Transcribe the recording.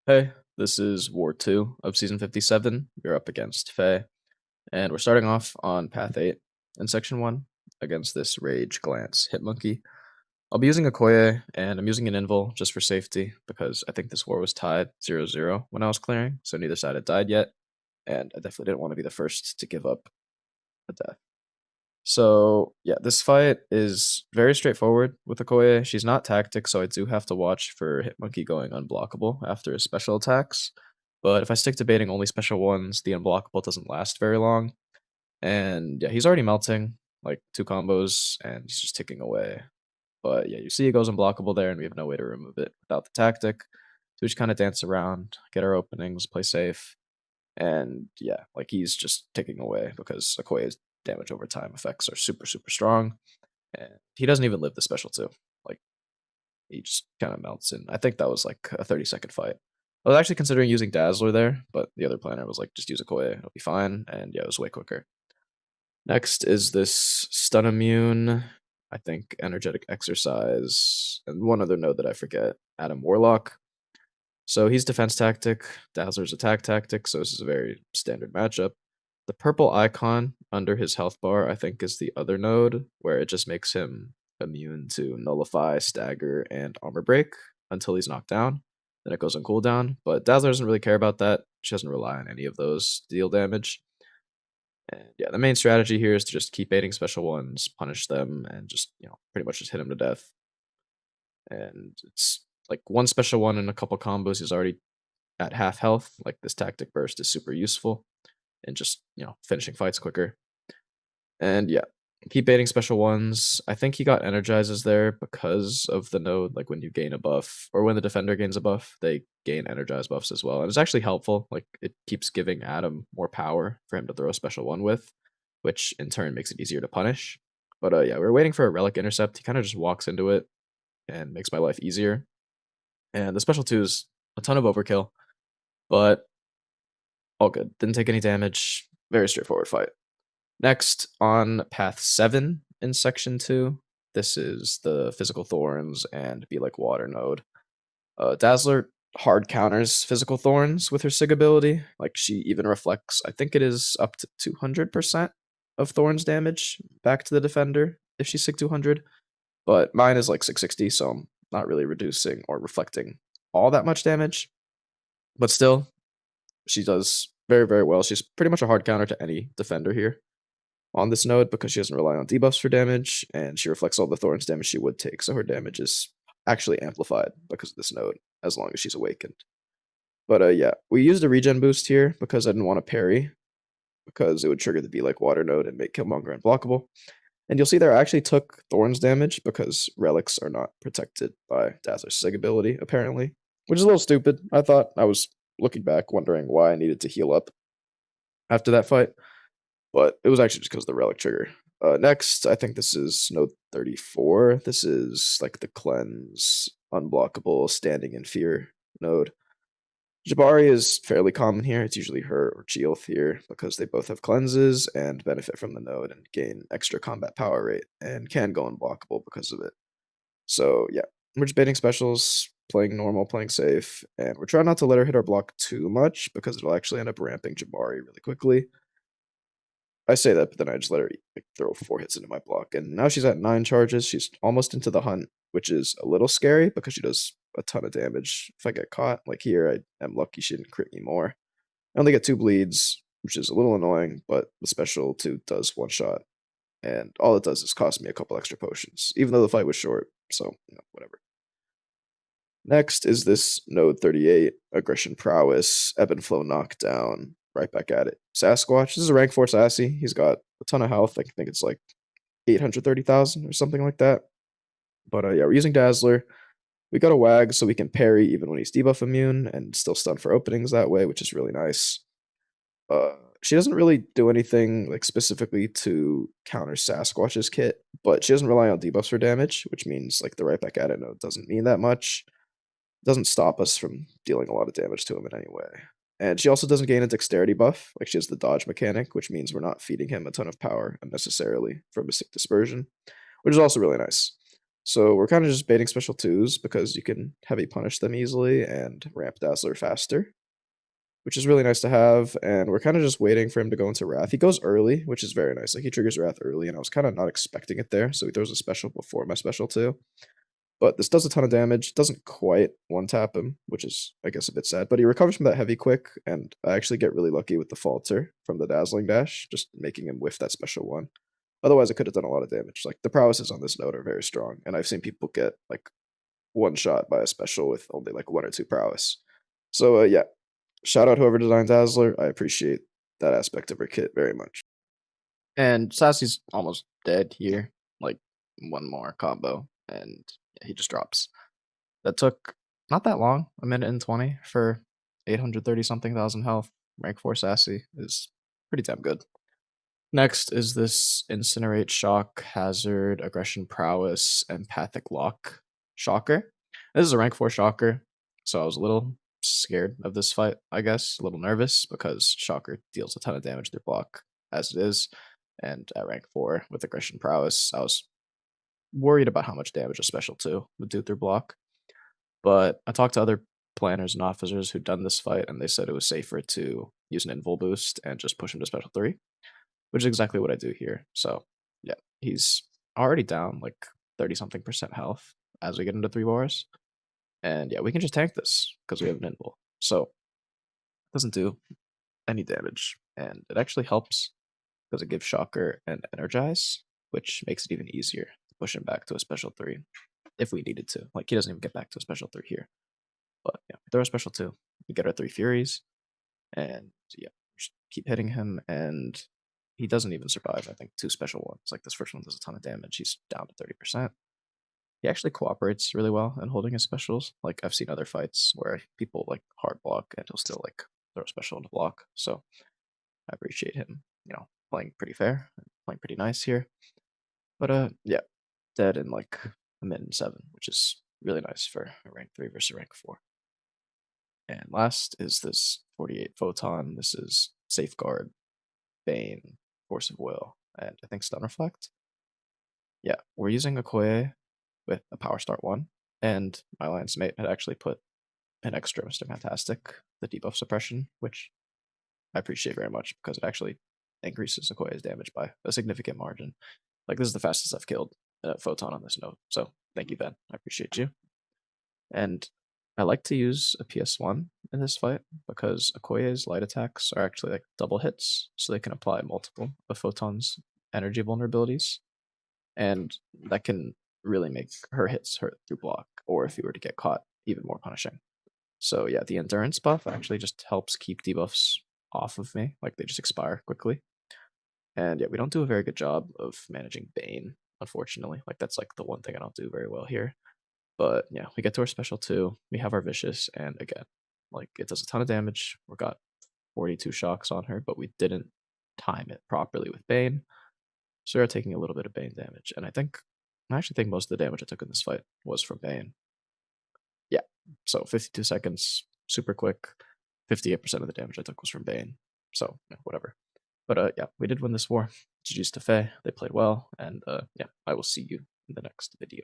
Hey, this is War 2 of Season 57. You're up against FAE, and we're starting off on Path 8 in Section 1 against this Rage Glance Hitmonkey. I'll be using a Koye, and I'm using an Invul just for safety, because I think this war was tied 0-0 when I was clearing, so neither side had died yet, and I definitely didn't want to be the first to give up a death. So, yeah, this fight is very straightforward with Okoye. She's not tactic, so I do have to watch for Hitmonkey going unblockable after his special attacks. But if I stick to baiting only special ones, the unblockable doesn't last very long. And yeah, he's already melting, like 2 combos, and he's just ticking away. But yeah, you see he goes unblockable there, and we have no way to remove it without the tactic. So we just kind of dance around, get our openings, play safe. And yeah, like he's just ticking away because Okoye's damage over time effects are super, super strong. And he doesn't even live the special too. Like he just kind of melts in. I think that was like a 30-second fight. I was actually considering using Dazzler there, but the other planner was like, just use Okoye, it'll be fine. And yeah, it was way quicker. Next is this stun immune, I think energetic exercise, and one other node that I forget, Adam Warlock. So he's defense tactic, Dazzler's attack tactic, so this is a very standard matchup. The purple icon under his health bar, I think, is the other node, where it just makes him immune to nullify, stagger, and armor break until he's knocked down. Then it goes on cooldown, but Dazzler doesn't really care about that. She doesn't rely on any of those to deal damage. And yeah, the main strategy here is to just keep baiting special ones, punish them, and just, pretty much just hit him to death. And it's like one special one and a couple combos is already at half health. Like this tactic burst is super useful and just, finishing fights quicker. And yeah, keep baiting special ones. I think he got energizes there because of the node. Like when you gain a buff or when the defender gains a buff, they gain energize buffs as well. And it's actually helpful. Like it keeps giving Adam more power for him to throw a special one with, which in turn makes it easier to punish. But yeah, we're waiting for a relic intercept. He kind of just walks into it and makes my life easier. And the special two is a ton of overkill, but all good. Didn't take any damage. Very straightforward fight. Next, on path 7 in section 2, this is the physical thorns and be like water node. Dazzler hard counters physical thorns with her sig ability. Like she even reflects, I think it is up to 200% of thorns damage back to the defender if she's sig 200. But mine is like 660, so I'm not really reducing or reflecting all that much damage. But still, she does very, very well. She's pretty much a hard counter to any defender here on this node because she doesn't rely on debuffs for damage, and she reflects all the Thorns damage she would take, so her damage is actually amplified because of this node, as long as she's awakened. But yeah, we used a regen boost here because I didn't want to parry, because it would trigger the Be Like Water node and make Killmonger unblockable. And you'll see there I actually took Thorns damage because relics are not protected by Dazzler's Sig ability, apparently. Which is a little stupid, I thought. I was looking back wondering why I needed to heal up after that fight. But it was actually just because of the relic trigger. Next, I think this is node 34. This is like the cleanse, unblockable, standing in fear node. Jabari is fairly common here. It's usually her or Geoth here because they both have cleanses and benefit from the node and gain extra combat power rate and can go unblockable because of it. So yeah, we're just baiting specials, playing normal, playing safe, and we're trying not to let her hit our block too much because it'll actually end up ramping Jabari really quickly. I say that, but then I just let her like, throw 4 hits into my block, and now she's at 9 charges. She's almost into the hunt, which is a little scary because she does a ton of damage if I get caught. Like here, I am lucky she didn't crit me more. I only get 2 bleeds, which is a little annoying, but the special 2 does 1 shot, and all it does is cost me a couple extra potions, even though the fight was short, so, whatever. Next is this node 38, Aggression Prowess, Ebb and Flow Knockdown, right back at it. Sasquatch, this is a rank 4 Assassi. He's got a ton of health. I think it's like 830,000 or something like that. But yeah, we're using Dazzler. We got a Wag so we can parry even when he's debuff immune and still stun for openings that way, which is really nice. She doesn't really do anything like specifically to counter Sasquatch's kit, but she doesn't rely on debuffs for damage, which means like the right back at it node doesn't mean that much. Doesn't stop us from dealing a lot of damage to him in any way. And she also doesn't gain a dexterity buff, like she has the dodge mechanic, which means we're not feeding him a ton of power unnecessarily from Mystic Dispersion, which is also really nice. So we're kind of just baiting special twos because you can heavy punish them easily and ramp Dazzler faster, which is really nice to have. And we're kind of just waiting for him to go into Wrath. He goes early, which is very nice. Like he triggers Wrath early, and I was kind of not expecting it there. So he throws a special before my special two. But this does a ton of damage. Doesn't quite one tap him, which is, I guess, a bit sad. But he recovers from that heavy quick, and I actually get really lucky with the falter from the dazzling dash, just making him whiff that special one. Otherwise, I could have done a lot of damage. Like the prowesses on this node are very strong, and I've seen people get like one shot by a special with only like 1 or 2 prowess. So yeah, shout out whoever designed Dazzler. I appreciate that aspect of her kit very much. And Sassy's almost dead here. Like one more combo, and he just drops. That took not that long, a minute and 20 for 830 something thousand health. Rank 4 Sassy is pretty damn good. Next is this Incinerate, Shock, Hazard, Aggression, Prowess, Empathic Lock Shocker. This is a rank 4 Shocker, so I was a little scared of this fight, I guess. A little nervous because Shocker deals a ton of damage through block as it is. And at rank 4 with Aggression, Prowess, I was worried about how much damage a special 2 would do through block. But I talked to other planners and officers who'd done this fight, and they said it was safer to use an invul boost and just push him to special 3, which is exactly what I do here. So yeah, he's already down like 30 something percent health as we get into 3 bars. And yeah, we can just tank this because we have an invul. So it doesn't do any damage. And it actually helps because it gives Shocker and Energize, which makes it even easier to push him back to a special 3 if we needed to. Like he doesn't even get back to a special 3 here. But yeah, we throw a special 2. We get our 3 Furies. And yeah, just keep hitting him, and he doesn't even survive, I think, 2 special ones. Like this first one does a ton of damage. He's down to 30%. He actually cooperates really well in holding his specials. Like I've seen other fights where people like hard block and he'll still like throw a special into block. So I appreciate him, playing pretty fair and playing pretty nice here. But yeah, dead in like a minute and 7, which is really nice for a rank 3 versus a rank 4. And last is this 48 Photon. This is Safeguard, Bane, Force of Will, and I think Stun Reflect. Yeah, we're using Okoye with a Power Start 1, and my alliance mate had actually put an extra Mr. Fantastic, the debuff suppression, which I appreciate very much because it actually increases Okoye's damage by a significant margin. Like this is the fastest I've killed a Photon on this node, so thank you, Ben. I appreciate you. And I like to use a PS1 in this fight because Okoye's light attacks are actually like double hits, so they can apply multiple of Photon's energy vulnerabilities, and that can really make her hits hurt through block, or if you were to get caught, even more punishing. So yeah, the endurance buff actually just helps keep debuffs off of me, like they just expire quickly. And yeah, we don't do a very good job of managing Bane, unfortunately. Like that's like the one thing I don't do very well here. But yeah, we get to our special 2, we have our Vicious, and again, like it does a ton of damage. We got 42 shocks on her, but we didn't time it properly with Bane. So we are taking a little bit of Bane damage. And I actually think most of the damage I took in this fight was from Bane. Yeah, so 52 seconds, super quick. 58% of the damage I took was from Bane. So yeah, whatever. But yeah, we did win this war. GG's to FAE. They played well. And yeah, I will see you in the next video.